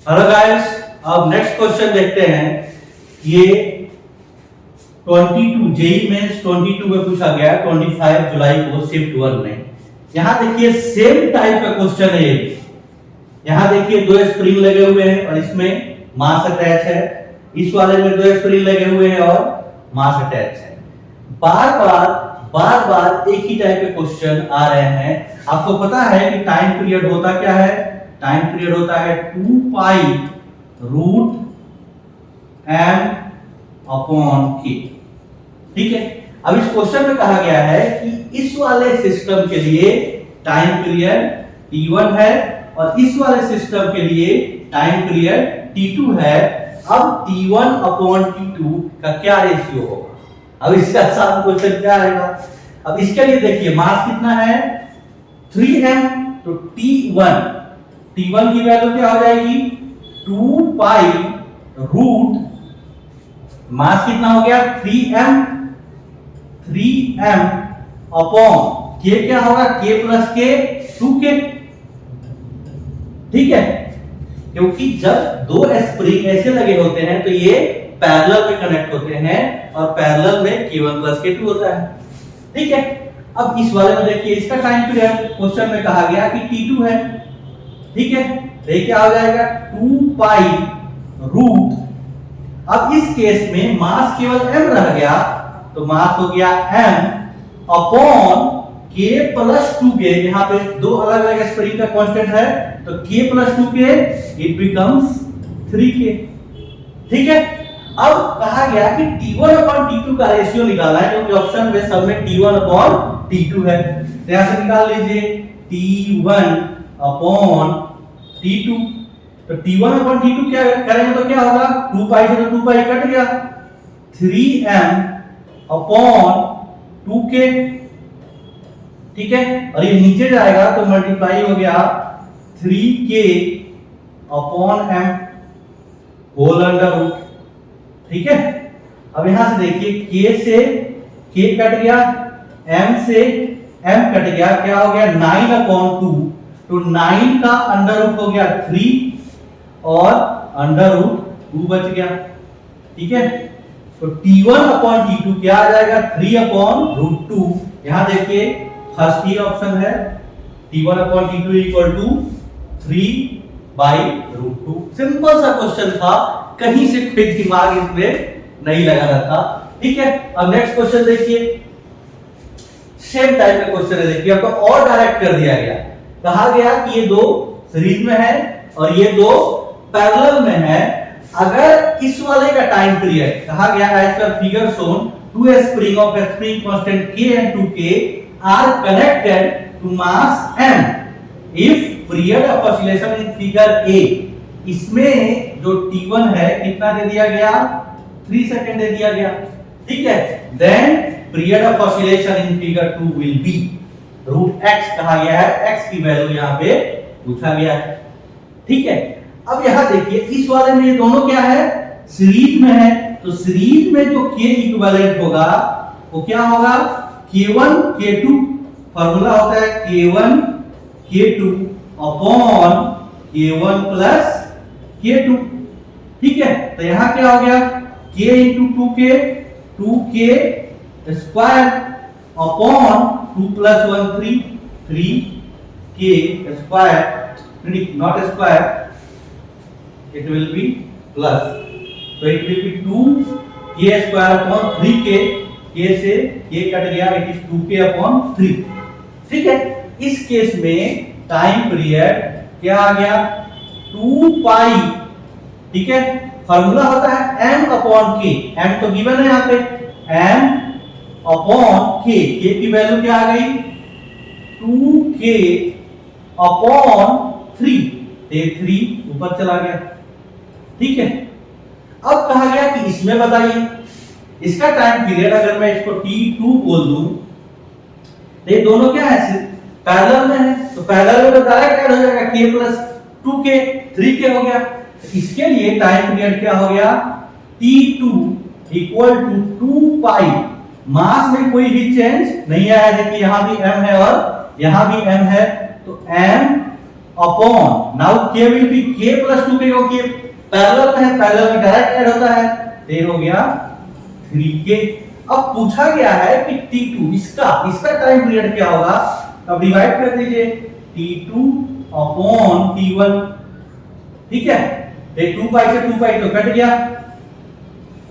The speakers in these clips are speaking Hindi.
हेलो गाइस, अब नेक्स्ट क्वेश्चन देखते हैं। ये 22 जेई मेंस 22 में पूछा गया 25 जुलाई को शिफ्ट 1 में। यहाँ देखिए सेम टाइप का क्वेश्चन है। यहाँ देखिए दो स्प्रिंग लगे हुए हैं और इसमें मास अटैच है। इस वाले में दो स्प्रिंग लगे हुए हैं और मास अटैच है। बार बार एक ही टाइप के क्वेश्चन आ रहे हैं। आपको पता है कि टाइम पीरियड होता क्या है? टाइम पीरियड होता है 2 pi root m upon k। ठीक है, अब इस क्वेश्चन में कहा गया है कि इस वाले सिस्टम के लिए टाइम पीरियड t1 है और इस वाले सिस्टम के लिए टाइम पीरियड t2 है। अब t1 अपॉन t2 का क्या रेशियो होगा? अब इसका आसान क्वेश्चन क्या आएगा? अब इसके लिए देखिए मास कितना है 3m, तो t1 की वैल्यू क्या हो जाएगी 2 पाई रूट मास कितना हो गया 3m अपॉन k क्या होगा k प्लस k 2k। ठीक है, क्योंकि जब दो स्प्रिंग ऐसे लगे होते हैं तो ये पैरेलल में कनेक्ट होते हैं और पैरेलल में k1 प्लस k2 होता है। ठीक है, अब इस वाले में देखिए इसका टाइम पीरियड क्वेश्चन में कहा गया कि t2 है। ठीक है, तो ये क्या हो जाएगा 2 पाई रूट। अब इस केस में मास केवल m रह गया, तो मास हो गया m upon k plus 2k। यहाँ पे दो अलग अलग स्प्रिंग का कांस्टेंट है तो k plus 2k it becomes 3k। ठीक है, अब कहा गया कि t1 अपॉन t2 का रेशियो निकालना है क्योंकि ऑप्शन में सब में t1 अपॉन t2 है। तो यहां से निकाल लीजिए t1 अपॉन t2। तो t1 अपॉन t2 क्या करेंगे तो क्या होगा 2 पाई से तो 2 पाई कट गया 3m अपॉन 2k। ठीक है, और ये नीचे जाएगा तो मल्टीप्लाई हो गया 3k upon m whole under root. ठीक है, अब यहां से देखिए k से k कट गया, m से m कट गया, क्या हो गया 9 अपॉन 2। तो 9 का अंडर रूट हो गया 3 और अंडर रूट 2 बच गया। ठीक है, तो t1 अपॉन t2 क्या आ जाएगा 3 अपॉन रूट 2। यहां देखिए फर्स्ट ही ऑप्शन है t1 upon t2 equal to 3 by root 2। Simple सा क्वेश्चन था, कहीं से कोई दिमाग इसमें नहीं लगा रहा था। ठीक है, अब नेक्स्ट क्वेश्चन देखिए, सेम टाइप का क्वेश्चन है। देखिए आपको और डायरेक्ट कर दिया गया। कहा गया कि ये दो सीरीज में है और ये दो पैरेलल में है। अगर इस वाले का टाइम पीरियड कहा गया as per figure shown two spring of spring constant k and 2k are connected to mass m if period of oscillation in figure a। इसमें जो t1 है कितना दे दिया गया 3 सेकंड दे दिया गया। ठीक है, then period of oscillation in figure 2 will be root x कहा गया है। x की वैल्यू यहां पे पूछा गया है। ठीक है, अब यहां देखिए इस वाले में ये दोनों क्या है सीरीज में है, तो सीरीज में जो k इक्विवेलेंट होगा वो क्या होगा k1 k2। फार्मूला होता है k1 k2 upon k1 plus k2। ठीक है, तो यहां क्या हो गया k into 2k square upon 2 plus 1 3k square, not square, it will be plus, so it will be 2k square upon 3k। k से k कट गया, it is 2k upon 3। ठीक है, इस केस में टाइम पीरियड क्या आ गया 2 पाई। ठीक है, फार्मूला होता है m अपॉन k। m तो गिवन है यहां पे, m अपॉन k। k की वैल्यू क्या आ गई 2k अपॉन 3। ये 3 ऊपर चला गया। ठीक है, अब कहा गया कि इसमें बताइए इसका टाइम पीरियड अगर मैं इसको t2 बोल दूं तो ये दोनों क्या है पैरेलल में है, तो पैरेलल में तो डायरेक्ट ऐड हो जाएगा k प्लस 2k 3k हो गया। इसके लिए टाइम पीरियड क्या हो गया t2 इक्वल टू 2 पाई। मास में कोई भी चेंज नहीं आया है कि यहां भी m है और यहां भी m है, तो m upon, now k will be k plus 2k, क्योंकि पैरेलल में है, पैरेलल में डायरेक्ट ऐड होता है, तो ये हो गया 3k। अब पूछा गया है कि t2 इसका टाइम पीरियड क्या होगा, अब डिवाइड कर दीजिए t2 अपॉन t1, ठीक है, ये 2 पाई से 2 पाई तो कट गया,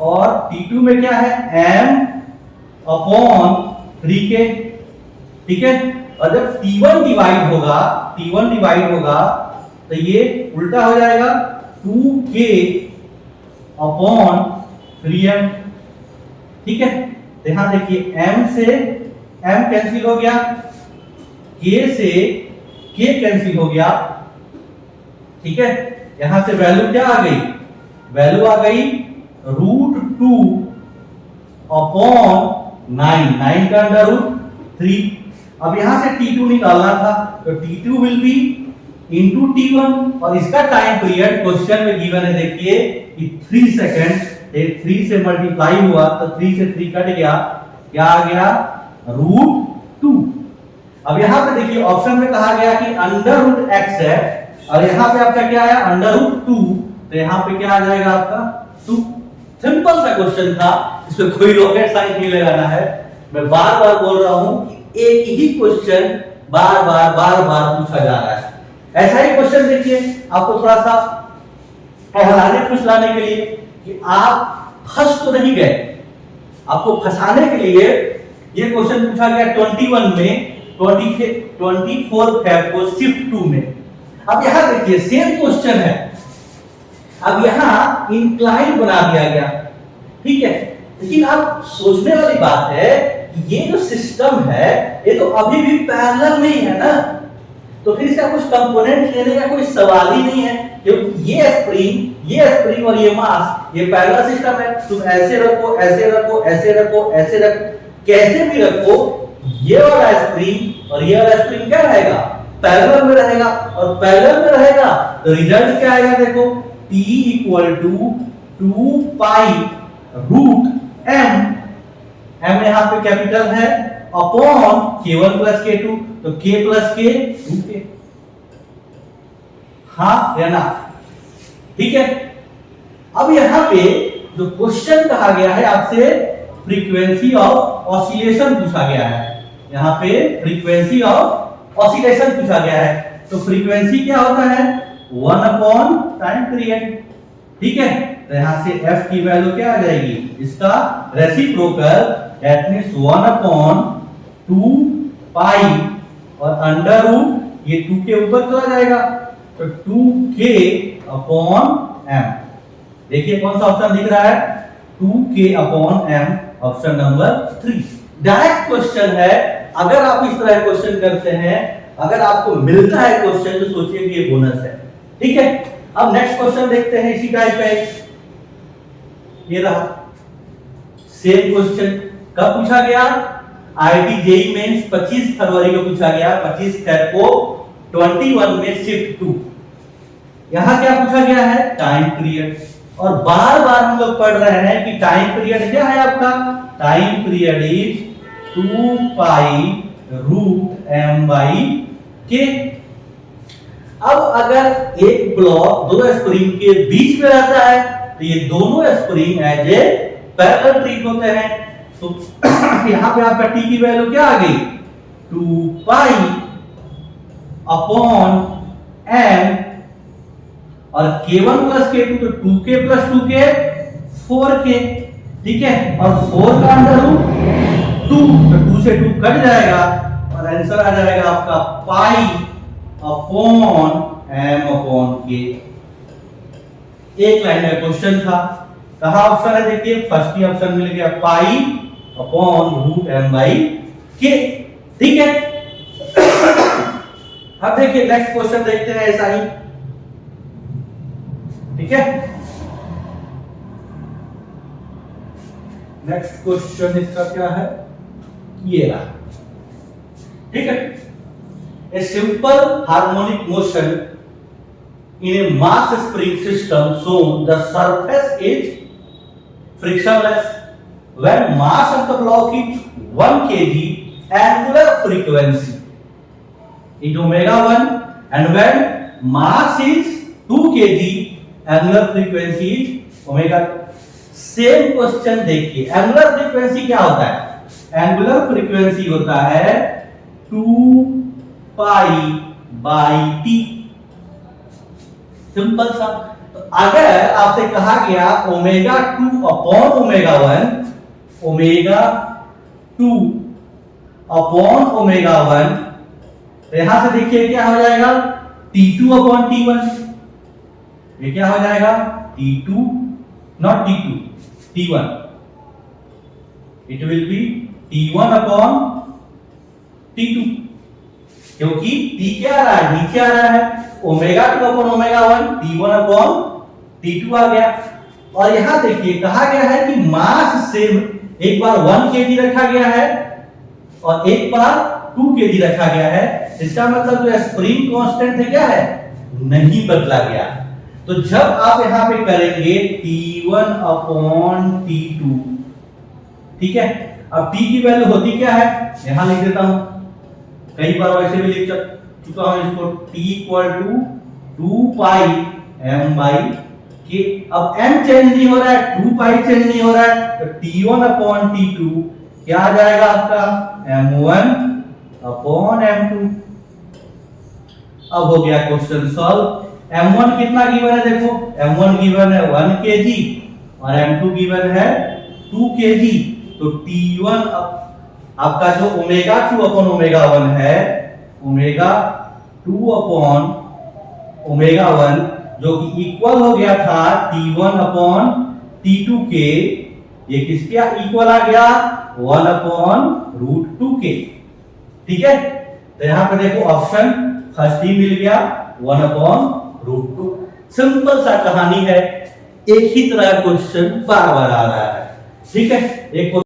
और t2 में क्या है m अपॉन 3k, ठीक है। और जब t1 डिवाइड होगा तो ये उल्टा हो जाएगा 2k अपॉन 3m, ठीक है। तो यहां देखिए m से m कैंसिल हो गया, k से k कैंसिल हो गया, ठीक है। यहां से वैल्यू क्या आ गई, वैल्यू आ गई √2 अपॉन 9 का अंडर रूट 3। अब यहां से t2 निकालना था, तो t2 will be into t1, और इसका टाइम पीरियड क्वेश्चन में गिवन है, देखिए कि 3 सेकंड, ये 3 से मल्टीप्लाई हुआ तो 3 से 3 कट गया, क्या आ गया √2। अब यहां पे देखिए ऑप्शन में कहा गया कि अंडर रूट x है, और यहां पे आपका क्या आया अंडर रूट 2, तो यहां पे क्या आ जाएगा आपका 2। सिंपल सा क्वेश्चन था, इसमें कोई रॉकेट साइंस नहीं लगाना है। मैं बार बार बोल रहा हूं कि एक ही क्वेश्चन बार बार पूछा जा रहा है। ऐसा ही क्वेश्चन देखिए, आपको थोड़ा सा टहलाने फुसलाने के लिए कि आप फंस तो नहीं गए, आपको फंसाने के लिए ये क्वेश्चन पूछा गया 21 में 24 फेब को शिफ्ट 2 में। अब यहां देखिए सेम क्वेश्चन है, अब यहां इंक्लाइन बना दिया गया, ठीक है। लेकिन अब सोचने वाली बात है कि ये जो सिस्टम है ये तो अभी भी पैरेलल में ही है ना, तो फिर इसका कुछ कंपोनेंट लेने का कोई सवाल ही नहीं है, क्योंकि ये स्प्रिंग और ये मास ये पैरेलल सिस्टम है। तुम ऐसे रखो, ऐसे रखो, ऐसे रखो, ऐसे रखो, कैसे भी रखो, ये वाला स्प्रिंग और ये वाला स्प्रिंग क्या रहेगा, पैरेलल में रहेगा, और पैरेलल में रहेगा तो रिजल्ट क्या आएगा, देखो T equal to 2 pi root m, m यहां पे कैपिटल है, अपॉन k1 प्लस k2, तो k प्लस k 2k, हाँ या ना, ठीक है। अब यहां पे जो क्वेश्चन कहा गया है आपसे फ्रीक्वेंसी ऑफ ऑसिलेशन पूछा गया है, यहां पे फ्रीक्वेंसी ऑफ ऑसिलेशन पूछा गया है, तो फ्रीक्वेंसी क्या होता है 1 अपॉन टाइम पीरियड, ठीक है। तो यहां से f की वैल्यू क्या आ जाएगी, इसका रेसिप्रोकल, दैट मींस 1 अपॉन 2 पाई और अंडर रूट ये 2 के ऊपर चला जाएगा, तो 2k अपॉन m। देखिए कौन सा ऑप्शन दिख रहा है, 2k upon m, option number 3। Direct question है, अगर आप इस तरह क्वेश्चन करते हैं, अगर आपको मिलता है क्वेश्चन तो सोचिए कि ये बोनस है, ठीक है। अब नेक्स्ट क्वेश्चन देखते हैं इसी टाइप का, ये रहा सेम क्वेश्चन, कब पूछा गया, आईआईटी जेईई मेंस 25 फरवरी को पूछा गया, 25 फेब को 21 में शिफ्ट 2। यहां क्या पूछा गया है, टाइम पीरियड, और बार बार हम लोग पढ़ रहे हैं कि टाइम पीरियड क्या है आपका, time period is 2 pi root m by k। अब अगर एक ब्लॉक दो स्प्रिंग के बीच में रहता है तो ये दोनों spring as a parallel treat होते हैं, तो यहां पे आपका t की वैल्यू क्या आ गई 2 पाई अपॉन m, और k1 प्लस k2 तो 2k प्लस 2k 4k, ठीक है, और 4 का अंडर रूट 2, तो 2 से 2 कट जाएगा और आंसर आ जाएगा आपका pi upon m upon k। एक लाइन का क्वेश्चन था, कहां ऑप्शन है, देखिए फर्स्ट ही ऑप्शन मिल गया, pi upon root m by k, ठीक है। अब देखिए नेक्स्ट क्वेश्चन देखते हैं ऐसा ही, ठीक है। नेक्स्ट क्वेश्चन इसका क्या है, ये रहा, ठीक है। A simple harmonic motion in a mass spring system shown the surface is frictionless when mass of the block is 1 kg, angular frequency is omega 1, and when mass is 2 kg, angular frequency is omega. Same question देखिए, एंगुलर फ्रीक्वेंसी क्या होता है? एंगुलर फ्रीक्वेंसी होता है 2 पाई बाई टी। सिंपल सा। तो अगर आपसे कहा गया omega 2 upon omega 1, omega 2 upon omega 1, तो यहां से देखिए क्या हो जाएगा, T2 अपॉन T1। ये क्या हो जाएगा, T2 not T2, T1। It will be T1 upon T2, क्योंकि T क्या आ रहा है, नीचे आ रहा है। Omega 2 upon omega 1, T1 upon T2 आ गया। और यहां देखिए कहा गया है कि मास सेम, एक बार 1 kg रखा गया है और एक बार 2 kg रखा गया है। इसका मतलब जो स्प्रिंग कांस्टेंट है क्या है, नहीं बदला गया। तो जब आप यहां पे करेंगे T1 अपॉन T2, ठीक है। अब T की वैल्यू होती क्या है, यहां लिख देता हूं, कई बार वैसे भी लिख चुका हूं इसको, T equal to 2 pi m by k. अब m चेंज नहीं हो रहा है, 2 पाई चेंज नहीं हो रहा है, तो T1 अपॉन T2 क्या आ जाएगा आपका, m1 अपॉन m2। अब हो गया क्वेश्चन सॉल्व। m1 कितना गिवन है, देखो m1 गिवन है 1 kg और m2 गिवन है 2 kg। तो T1 आपका जो ओमेगा 2 अपॉन ओमेगा 1 है, ओमेगा 2 अपॉन ओमेगा 1 जो कि इक्वल हो गया था T1 अपॉन T2 के, ये किसके इक्वल आ गया, 1 अपॉन रूट 2 के। ठीक है, तो यहां पे देखो ऑप्शन फर्स्ट ही मिल गया, 1 अपॉन रूट 2। सिंपल सा कहानी है, एक ही तरह क्वेश्चन बार बार आ रहा है। ठीक है, एक